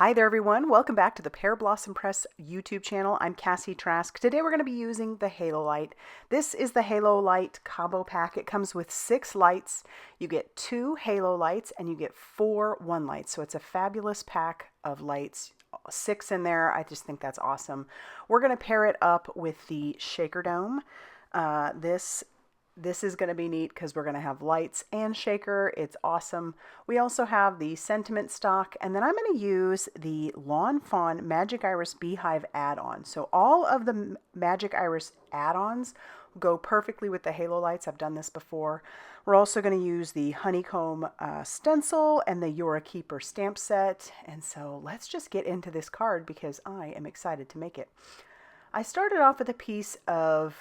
Hi there everyone, welcome back to the Pearblossom Press YouTube channel. I'm Cassie Trask. Today we're going to be using the Halo Light. This is the Halo Light combo pack. It comes with 6 lights. You get 2 Halo lights and you get 4 one lights. So it's a fabulous pack of lights. 6 in there. I just think that's awesome. We're going to pair it up with the Shaker Dome. This is going to be neat because we're going to have lights and shaker. It's awesome. We also have the sentiment stock, and then I'm going to use the Lawn Fawn Magic Iris Beehive add-on. So all of the Magic Iris add-ons go perfectly with the Halo lights. I've done this before. We're also going to use the Honeycomb stencil and the You're a Keeper stamp set. And so let's just get into this card because I am excited to make it. I started off with a piece of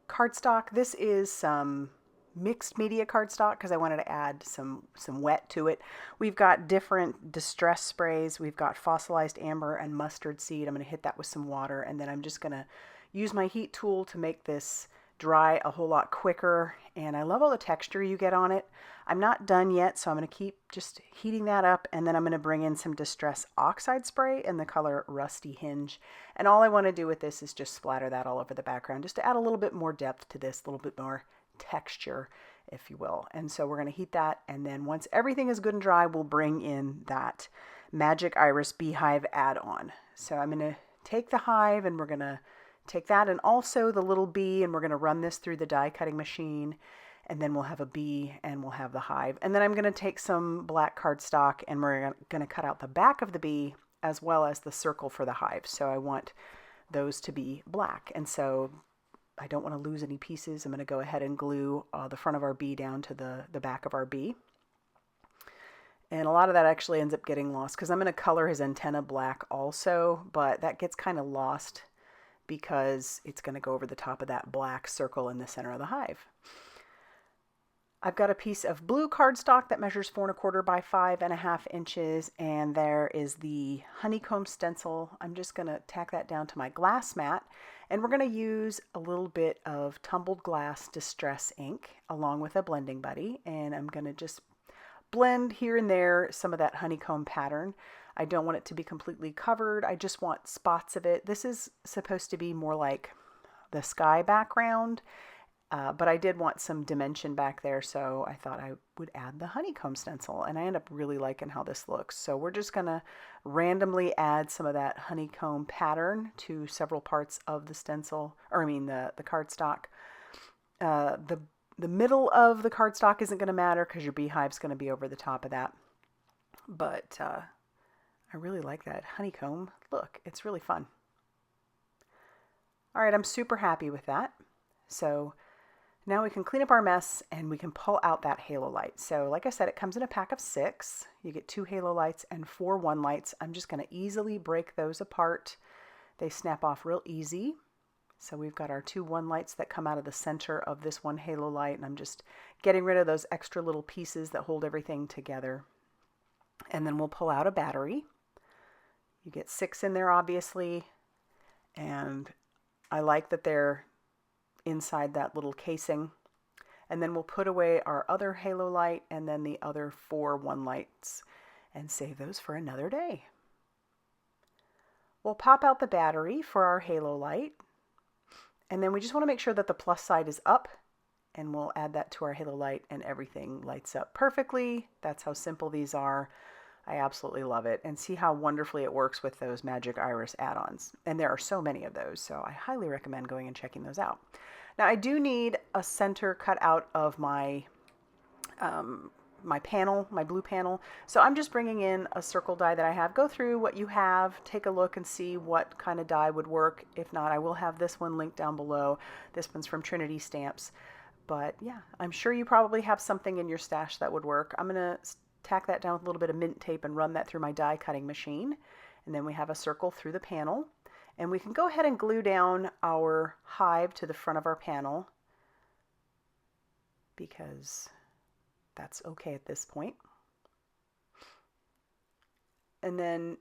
cardstock. This is some mixed media cardstock because I wanted to add some wet to it. We've got different distress sprays. We've got Fossilized Amber and Mustard Seed. I'm going to hit that with some water, and then I'm just going to use my heat tool to make this dry a whole lot quicker. And I love all the texture you get on it. I'm not done yet, so I'm going to keep just heating that up, and then I'm going to bring in some Distress Oxide spray in the color Rusty Hinge. And all I want to do with this is just splatter that all over the background, just to add a little bit more depth to this, a little bit more texture, if you will. And so we're going to heat that, and then once everything is good and dry, we'll bring in that Magic Iris Beehive add-on. So I'm going to take the hive, and we're going to take that and also the little bee, and we're going to run this through the die cutting machine, and then we'll have a bee and we'll have the hive. And then I'm going to take some black cardstock and we're going to cut out the back of the bee as well as the circle for the hive. So I want those to be black, and so I don't want to lose any pieces. I'm going to go ahead and glue the front of our bee down to the back of our bee. And a lot of that actually ends up getting lost because I'm going to color his antenna black also, but that gets kind of lost because it's going to go over the top of that black circle in the center of the hive. I've got a piece of blue cardstock that measures 4 1/4 by 5.5 inches, and there is the Honeycomb stencil. I'm just going to tack that down to my glass mat, and we're going to use a little bit of Tumbled Glass Distress ink along with a blending buddy, and I'm going to just blend here and there some of that honeycomb pattern. I don't want it to be completely covered. I just want spots of it. This is supposed to be more like the sky background, but I did want some dimension back there, so I thought I would add the honeycomb stencil, and I end up really liking how this looks. So we're just going to randomly add some of that honeycomb pattern to several parts of the stencil, or I mean the cardstock. The middle of the cardstock isn't going to matter because your beehive's going to be over the top of that, but I really like that honeycomb look. It's really fun. All right, I'm super happy with that. So now we can clean up our mess and we can pull out that Halo Light. So like I said, it comes in a pack of 6. You get 2 Halo lights and 4 one lights. I'm just going to easily break those apart. They snap off real easy. So we've got our 2 one lights that come out of the center of this one Halo Light, and I'm just getting rid of those extra little pieces that hold everything together. And then we'll pull out a battery. You get 6 in there, obviously, and I like that they're inside that little casing. And then we'll put away our other Halo Light and then the other 4 one lights and save those for another day. We'll pop out the battery for our Halo Light, and then we just want to make sure that the plus side is up, and we'll add that to our Halo Light and everything lights up perfectly. That's how simple these are. I absolutely love it, and see how wonderfully it works with those Magic Iris add-ons. And there are so many of those, so I highly recommend going and checking those out. Now I do need a center cut out of my my panel, my blue panel. So I'm just bringing in a circle die that I have. Go through what you have, take a look and see what kind of die would work. If not, I will have this one linked down below. This one's from Trinity Stamps. But yeah, I'm sure you probably have something in your stash that would work. I'm going to tack that down with a little bit of mint tape and run that through my die cutting machine. And then we have a circle through the panel. And we can go ahead and glue down our hive to the front of our panel because that's okay at this point. And then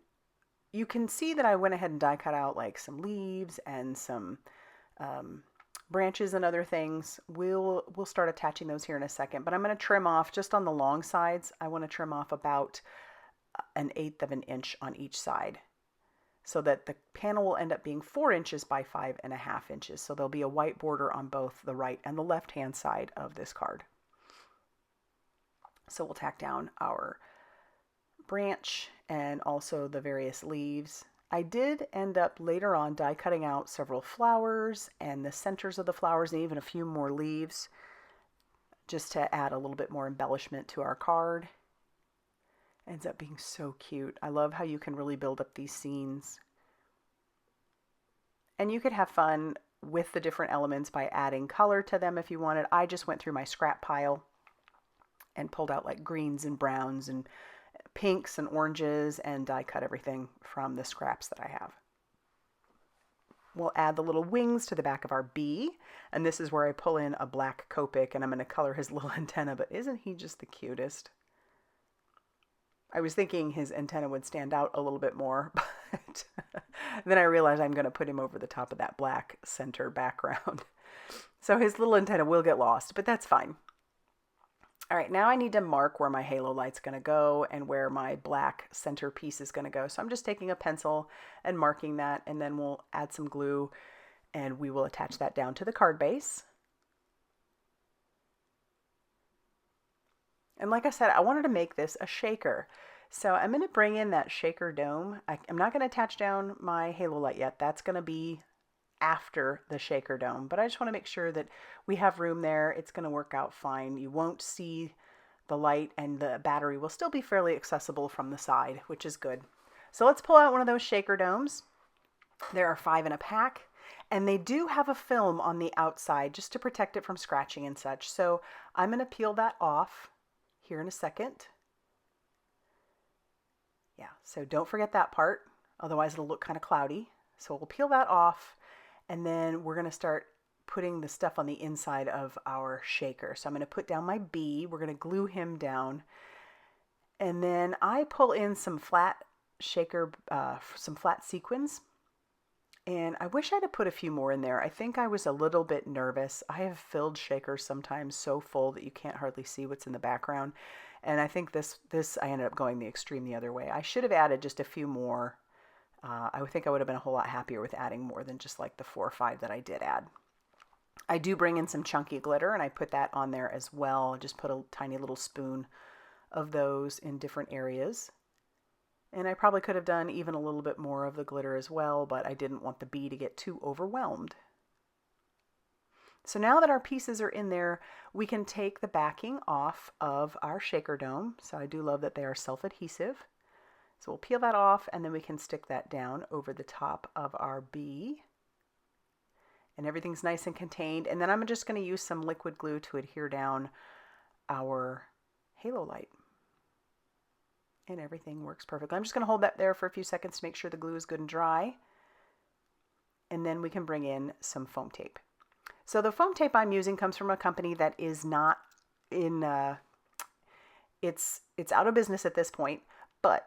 you can see that I went ahead and die cut out like some leaves and some branches and other things. We'll start attaching those here in a second, but I'm going to trim off just on the long sides. I want to trim off about 1/8 of an inch on each side, so that the panel will end up being 4 inches by 5.5 inches. So there'll be a white border on both the right and the left hand side of this card. So we'll tack down our branch and also the various leaves. I did end up later on die cutting out several flowers and the centers of the flowers and even a few more leaves, just to add a little bit more embellishment to our card. Ends up being so cute. I love how you can really build up these scenes. And you could have fun with the different elements by adding color to them if you wanted. I just went through my scrap pile and pulled out like greens and browns and pinks and oranges and die cut everything from the scraps that I have. We'll add the little wings to the back of our bee, and this is where I pull in a black Copic, and I'm going to color his little antenna, but isn't he just the cutest? I was thinking his antenna would stand out a little bit more, but then I realized I'm going to put him over the top of that black center background. So his little antenna will get lost, but that's fine. All right, now I need to mark where my halo light's going to go and where my black center piece is going to go. So I'm just taking a pencil and marking that, and then we'll add some glue and we will attach that down to the card base. And like I said, I wanted to make this a shaker. So I'm going to bring in that shaker dome. I'm not going to attach down my halo light yet. That's going to be after the shaker dome, but I just want to make sure that we have room there. It's going to work out fine. You won't see the light, and the battery will still be fairly accessible from the side, which is good. So let's pull out one of those shaker domes. There are 5 in a pack, and they do have a film on the outside just to protect it from scratching and such. So I'm going to peel that off here in a second. Yeah, so don't forget that part, otherwise it'll look kind of cloudy. So we'll peel that off, and then we're going to start putting the stuff on the inside of our shaker. So I'm going to put down my bee. We're going to glue him down. And then I pull in some flat shaker, some flat sequins. And I wish I'd have put a few more in there. I think I was a little bit nervous. I have filled shakers sometimes so full that you can't hardly see what's in the background. And I think this I ended up going the extreme the other way. I should have added just a few more. I would think I would have been a whole lot happier with adding more than just like the 4 or 5 that I did add. I do bring in some chunky glitter, and I put that on there as well. Just put a tiny little spoon of those in different areas. And I probably could have done even a little bit more of the glitter as well, but I didn't want the bee to get too overwhelmed. So now that our pieces are in there, we can take the backing off of our shaker dome. So I do love that they are self-adhesive. So we'll peel that off, and then we can stick that down over the top of our bee. And everything's nice and contained. And then I'm just going to use some liquid glue to adhere down our halo light. And everything works perfectly. I'm just going to hold that there for a few seconds to make sure the glue is good and dry. And then we can bring in some foam tape. So the foam tape I'm using comes from a company that is not in, it's out of business at this point, but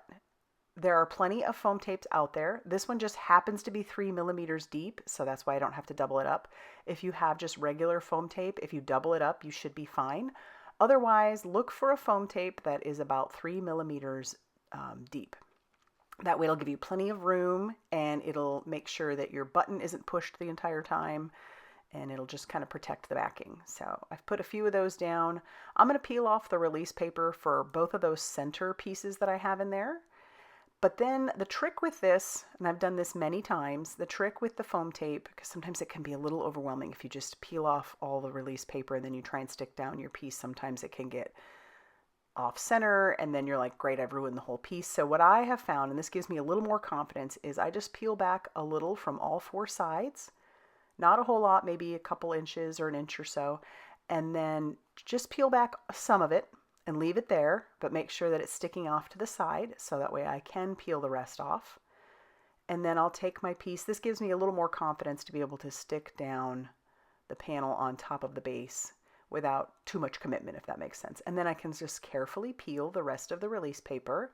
there are plenty of foam tapes out there. This one just happens to be 3 millimeters deep, so that's why I don't have to double it up. If you have just regular foam tape, if you double it up, you should be fine. Otherwise, look for a foam tape that is about 3 millimeters deep. That way it'll give you plenty of room, and it'll make sure that your button isn't pushed the entire time, and it'll just kind of protect the backing. So I've put a few of those down. I'm going to peel off the release paper for both of those center pieces that I have in there. But then the trick with this, and I've done this many times, the trick with the foam tape, because sometimes it can be a little overwhelming if you just peel off all the release paper and then you try and stick down your piece. Sometimes it can get off center, and then you're like, great, I've ruined the whole piece. So what I have found, and this gives me a little more confidence, is I just peel back a little from all 4 sides. Not a whole lot, maybe a couple inches or an inch or so, and then just peel back some of it and leave it there, but make sure that it's sticking off to the side, so that way I can peel the rest off. And then I'll take my piece. This gives me a little more confidence to be able to stick down the panel on top of the base without too much commitment, if that makes sense. And then I can just carefully peel the rest of the release paper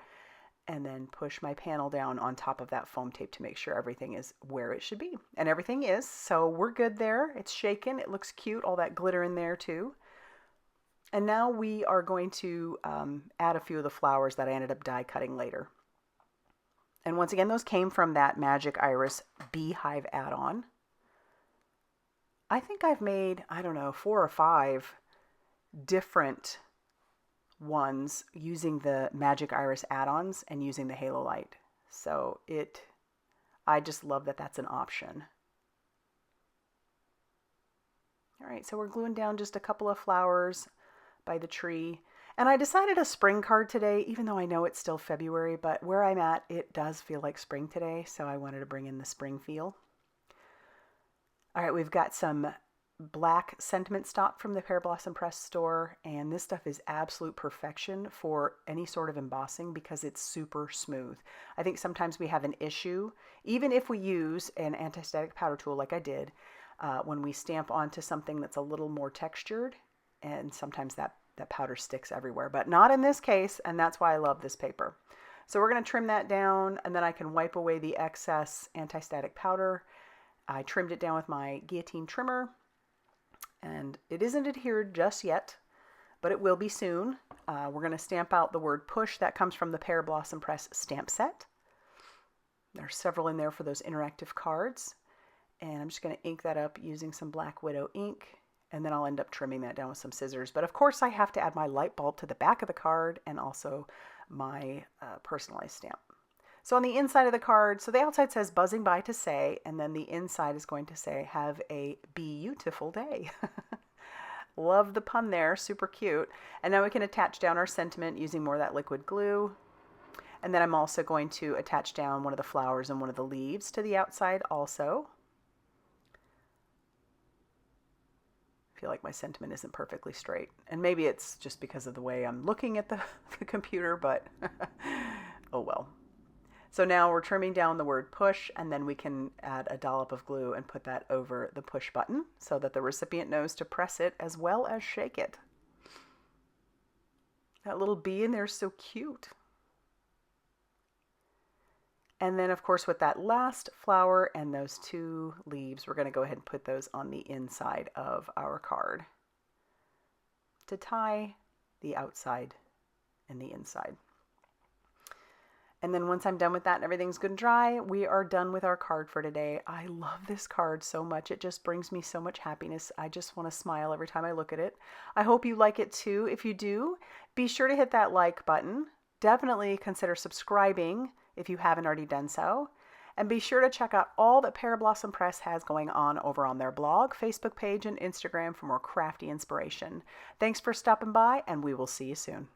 and then push my panel down on top of that foam tape to make sure everything is where it should be. And everything is, so we're good there. It's shaken, it looks cute, all that glitter in there too. And now we are going to add a few of the flowers that I ended up die cutting later. And once again, those came from that Magic Iris Beehive add-on. I think I've made, I don't know, 4 or 5 different ones using the Magic Iris add-ons and using the Halo Light. So I just love that that's an option. All right, so we're gluing down just a couple of flowers by the tree. And I decided a spring card today, even though I know it's still February, but where I'm at, it does feel like spring today, so I wanted to bring in the spring feel. All right, we've got some black sentiment stock from the Pearblossom Press store, and this stuff is absolute perfection for any sort of embossing because it's super smooth. I think sometimes we have an issue, even if we use an anti-static powder tool like I did, when we stamp onto something that's a little more textured, and sometimes that powder sticks everywhere, but not in this case, and that's why I love this paper. So we're going to trim that down, and then I can wipe away the excess anti-static powder. I trimmed it down with my guillotine trimmer, and it isn't adhered just yet, but it will be soon. We're going to stamp out the word push. That comes from the Pearblossom Press stamp set. There's several in there for those interactive cards, and I'm just going to ink that up using some Black Widow ink, and then I'll end up trimming that down with some scissors. But of course I have to add my light bulb to the back of the card and also my personalized stamp. So on the inside of the card, so the outside says buzzing by to say, and then the inside is going to say have a beautiful day. Love the pun there, super cute. And now we can attach down our sentiment using more of that liquid glue. And then I'm also going to attach down one of the flowers and one of the leaves to the outside also. I feel like my sentiment isn't perfectly straight. And maybe it's just because of the way I'm looking at the computer, but oh well. So now we're trimming down the word push, and then we can add a dollop of glue and put that over the push button so that the recipient knows to press it as well as shake it. That little bee in there is so cute. And then of course with that last flower and those 2 leaves, we're going to go ahead and put those on the inside of our card to tie the outside and the inside. And then once I'm done with that and everything's good and dry, we are done with our card for today. I love this card so much. It just brings me so much happiness. I just want to smile every time I look at it. I hope you like it too. If you do, be sure to hit that like button. Definitely consider subscribing if you haven't already done so. And be sure to check out all that Pearblossom Press has going on over on their blog, Facebook page, and Instagram for more crafty inspiration. Thanks for stopping by, and we will see you soon.